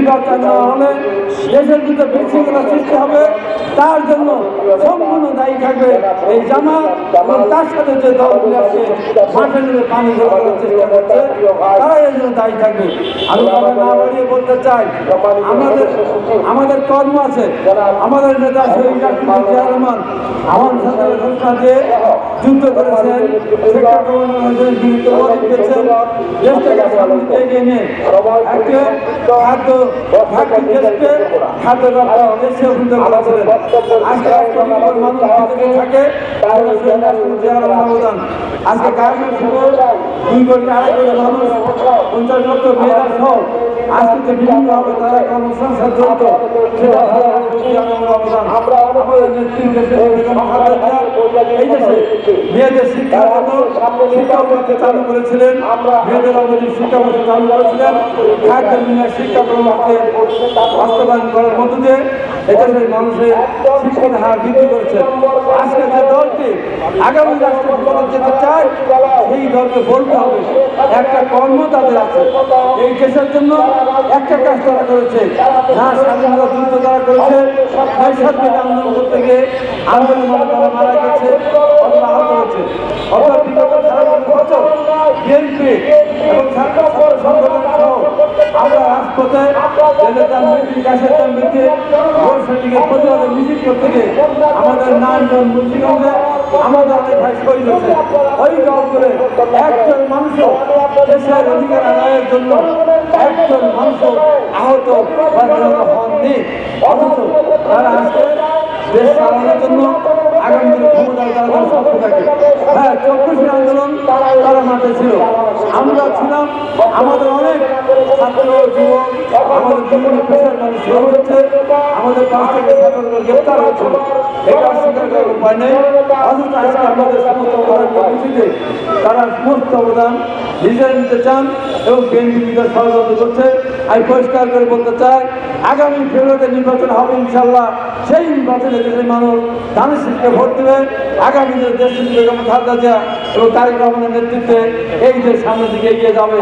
হলে দেশের ভিতরে বিশৃঙ্খলা সৃষ্টি হবে, তার জন্য সম্পূর্ণ দায়ী থাকবে এই জামাত এবং তার সাথে যে দলগুলো আছে মাঠে নেমে পানি ধরা করার চেষ্টা করছে, তারাই এর জন্য দায়ী থাকবে। আমি না বাড়িয়ে বলতে চাই, আমাদের কর্ম আছে, আমাদের নেতা শহীদ রাষ্ট্রপতি জিয়া রহমান আহ্বান সরকারের ঘোষণা দিয়ে যুদ্ধ করেছেন, দেশটাকে সামনে এগিয়ে নিয়ে একটা খাদ্য ঘাটতি দেশকে খাদ্য রপ্তানি দেশে উন্নত করেছিলেন। আজকে 1 কোটি মানুষ থেকে থাকে অবদান। আজকে গার্মেন্টস 2 কোটি 2.5 কোটি মানুষ 50 লক্ষ মেয়েরা সহ আজকে যে বিভিন্নভাবে তারা কর্মসংস্থান জড়িত, সেটা অবদান। আমাদের নেতৃত্বে এই দেশে মেয়েদের শিক্ষার জন্য শিক্ষাবর্ষ চালু করেছিলেন, মেয়েদের অবধি শিক্ষাবর্ষ চালু করেছিলেন, খাদ্য বিনিয়োগ শিক্ষাক্রমকে বাস্তবায়ন করার মধ্য দিয়ে এদেশের মানুষের শিক্ষার হার বৃদ্ধি করেছে। আজকে যে দলটি আগামী রাষ্ট্রপতি পদে যেতে চায়, সেই দলকে বলতে হবে একটা কর্ম তাদের আছে। এই দেশের জন্য একটা কাজ তারা করেছে, না স্বাধীনতা যুদ্ধ তারা করেছে, নৈশাদ্যের আন্দোলন করতে গিয়ে আন্দোলনে তারা মারা গেছে, অথবা আহত হয়েছে। অর্থাৎ বিগত 11 বছর বিএনপি এবং ছাত্র সংগঠন সহ আমরা রাজপথে তেলের দাম বৃদ্ধি, গ্যাসের দাম বৃদ্ধি, লোডশেডিংয়ের প্রতিবাদে মিছিল করতে গিয়ে আমাদের নারায়ণগঞ্জ মুন্সিগঞ্জে আমাদের অনেক ভাই শহীদ হয়েছে। ওই দল করে একজন মানুষও দেশের অধিকার আদায়ের জন্য একজন মানুষও আহত বা নিহত হননি, অথচ তারা আজকে দেশ চালানোর জন্য আগামী দিনে ক্ষমতায় তারা স্বপ্ন থাকে। হ্যাঁ, 24 আন্দোলন তারা মাঠে ছিল, আমরা ছিলাম, আমাদের অনেক ছাত্র যুবক আমাদের বিভিন্ন পেশার মানুষ শহীদ হচ্ছে, আমাদের 5 থেকে 7 গ্রেপ্তার হয়েছিল। এটা স্বীকার করার উপায় নেই। অথচ আজকে আমাদের সমস্ত অবদানকে বুঝিতে তারা সমস্ত অবদান নিজেরা নিতে চান এবং বিএনপি নিজের ষড়যন্ত্র করছে। আমি পরিষ্কার করে বলতে চাই, আগামী ফেব্রুয়ারিতে নির্বাচন হবে ইনশাল্লাহ। সেই নির্বাচনে দেশের মানুষ ধানের শীষকে ভোট দেবে। আগামী দিনে দেশ বেগম খালেদা জিয়া এবং তারেক রহমানের নেতৃত্বে এই দেশ সামনের দিকে এগিয়ে যাবে,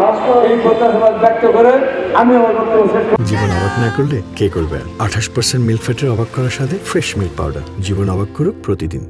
এই প্রত্যাশা ব্যক্ত করে আমি আমার বক্তব্য শেষ করছি। জীবন অবাক না করলে কে করবে? 28% মিল্ক ফ্যাটের অবাক করার সাথে ফ্রেশ মিল্ক পাউডার জীবন অবাক করুক প্রতিদিন।